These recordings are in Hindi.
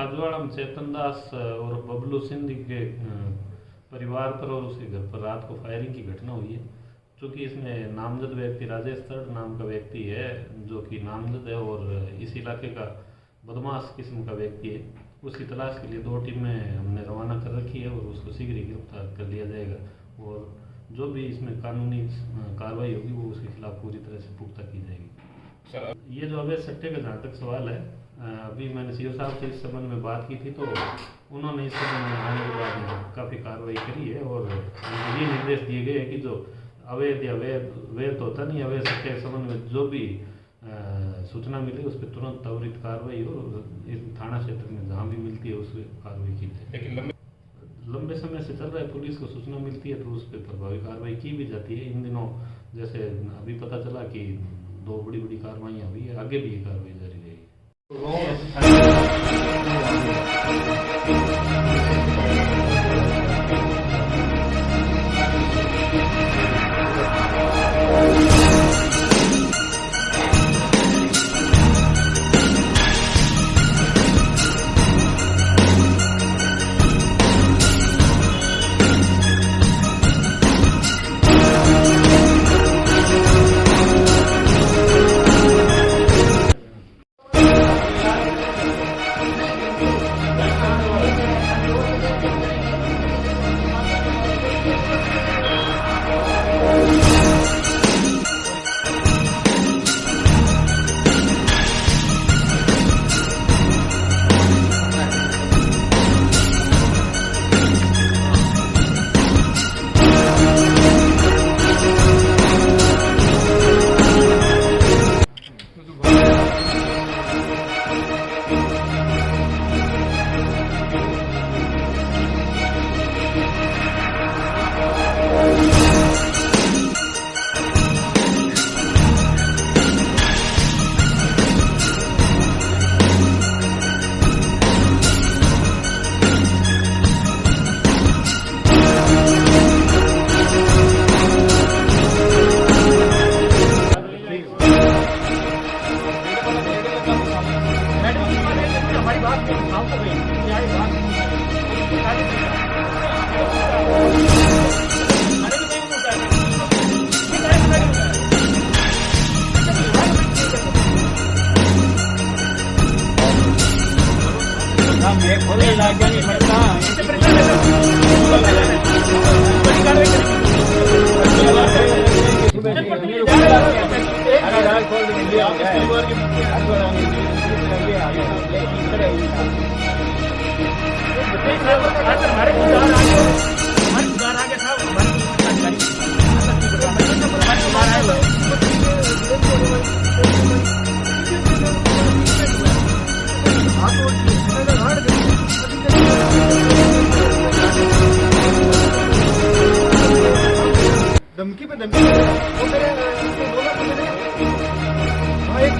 खाजवाड़ा में चेतन दास और बबलू सिंह के परिवार पर और उसके घर पर रात को फायरिंग की घटना हुई है। चूँकि इसमें नामजद व्यक्ति राजेश तर्ड नाम का व्यक्ति है, जो कि नामजद है और इस इलाके का बदमाश किस्म का व्यक्ति है। उसकी तलाश के लिए 2 टीमें हमने रवाना कर रखी है और उसको शीघ्र ही गिरफ्तार कर लिया जाएगा और जो भी इसमें कानूनी कार्रवाई होगी वो उसके खिलाफ पूरी तरह से पुख्ता की जाएगी। सर, ये जो अवैध सट्टे का जहाँ तक सवाल है, अभी मैंने सीओ साहब से इस संबंध में बात की थी, तो उन्होंने इस संबंध में आने के बाद काफ़ी कार्रवाई करी है और ये निर्देश दिए गए हैं कि जो अवैध या वैध तो होता नहीं, अवैध सट्टे के संबंध में जो भी सूचना मिले उस पर तुरंत त्वरित कार्रवाई हो, इस थाना क्षेत्र में जहाँ भी मिलती है उस पर कार्रवाई की जाए। लेकिन लंबे समय से चल रहा है, पुलिस को सूचना मिलती है तो उस पर प्रभावी कार्रवाई की भी जाती है। इन दिनों जैसे अभी पता चला कि 2 बड़ी कार्रवाइयाँ हुई है, आगे भी ये कार्रवाई जारी रहेगी। धमकी पे धमकी वो मेरे बोला तो मैंने वहाँ एक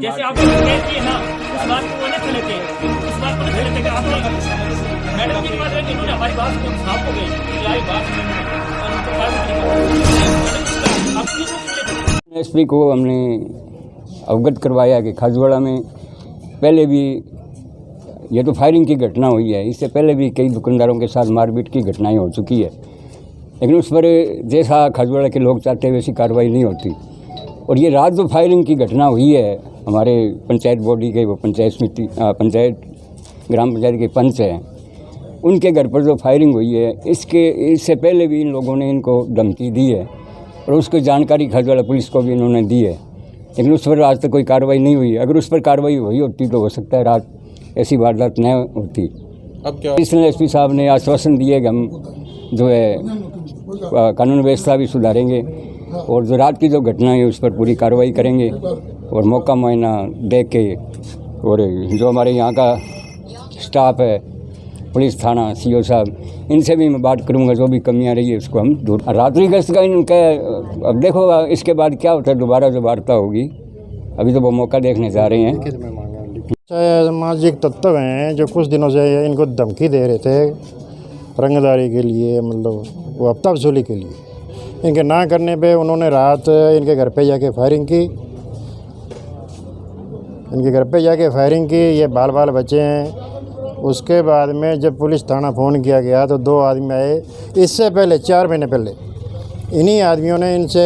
जैसे आप कहती है ना, इस बात को वो नहीं लेते, इस बात को नहीं लेते कि आप मैडम की बात है कि इन्होंने हमारी बात को साफ हो गई, हमारी बात एसपी को हमने अवगत करवाया कि खाजवाड़ा में पहले भी ये तो फायरिंग की घटना हुई है, इससे पहले भी कई दुकानदारों के साथ मारपीट की घटनाएं हो चुकी है, लेकिन उस पर जैसा खाजवाड़ा के लोग चाहते हैं वैसी कार्रवाई नहीं होती। और ये रात जो फायरिंग की घटना हुई है, हमारे पंचायत बॉडी के वो पंचायत समिति पंचायत ग्राम पंचायत के पंच हैं, उनके घर पर जो फायरिंग हुई है, इससे पहले भी इन लोगों ने इनको धमकी दी है और उसकी जानकारी खाजवाड़ा पुलिस को भी इन्होंने दी है, लेकिन उस पर आज तक कोई कार्रवाई नहीं हुई। अगर उस पर कार्रवाई हुई होती तो हो सकता है रात ऐसी वारदात न होती। अब क्या इसलिए एसपी साहब ने आश्वासन दिए कि हम जो है कानून व्यवस्था भी सुधारेंगे और जो रात की जो घटना है उस पर पूरी कार्रवाई करेंगे और मौका मुआयना देख के, और जो हमारे यहाँ का स्टाफ है, पुलिस थाना, सीओ साहब, इनसे भी मैं बात करूंगा, जो भी कमियां रही है उसको हम दूर। रात्रि गश्त का इनका अब देखो इसके बाद क्या होता है, दोबारा जो वार्ता होगी, अभी तो वो मौका देखने जा रहे हैं। सामाजिक तत्व हैं जो कुछ दिनों से इनको धमकी दे रहे थे रंगदारी के लिए, मतलब वो हफ्ता वसूली के लिए। इनके ना करने पे उन्होंने रात इनके घर पे जाके फायरिंग की, ये बाल बाल बचे हैं। उसके बाद में जब पुलिस थाना फ़ोन किया गया तो 2 आदमी आए। इससे पहले 4 महीने पहले इन्हीं आदमियों ने इनसे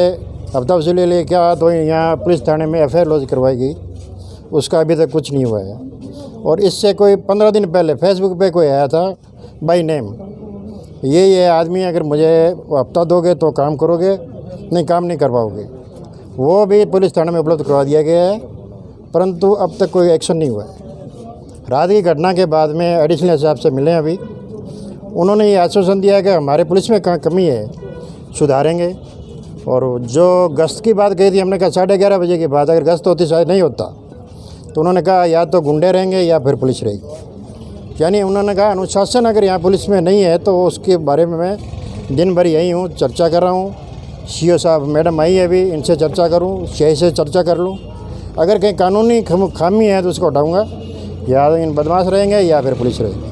हफ्ता वसूली ले क्या, तो यहाँ पुलिस थाने में FIR लॉन्च करवाई गई, उसका अभी तक कुछ नहीं हुआ है। और इससे कोई 15 दिन पहले फेसबुक पे कोई आया था बाई नेम, ये आदमी अगर मुझे हफ्ता दोगे तो काम करोगे, नहीं काम नहीं करवाओगे। वो भी पुलिस थाने में उपलब्ध करवा दिया गया है, परंतु अब तक कोई एक्शन नहीं हुआ है। रात की घटना के बाद में एडिशनल साहब से मिले अभी, उन्होंने ये आश्वासन दिया कि हमारे पुलिस में कहाँ कमी है सुधारेंगे। और जो गश्त की बात कही थी, हमने कहा 11:30 बजे के बाद अगर गश्त होती शायद नहीं होता, तो उन्होंने कहा या तो गुंडे रहेंगे या फिर पुलिस रहेगी। यानी उन्होंने कहा अनुशासन अगर यहाँ पुलिस में नहीं है तो उसके बारे में मैं दिन भर यही हूँ, चर्चा कर रहा हूँ। सीओ साहब मैडम आई है अभी, इनसे चर्चा करूँ, CI से चर्चा कर लूँ। अगर कहीं कानूनी खामी है तो उसको हटाऊँगा, या इन बदमाश रहेंगे या फिर पुलिस रहेगी।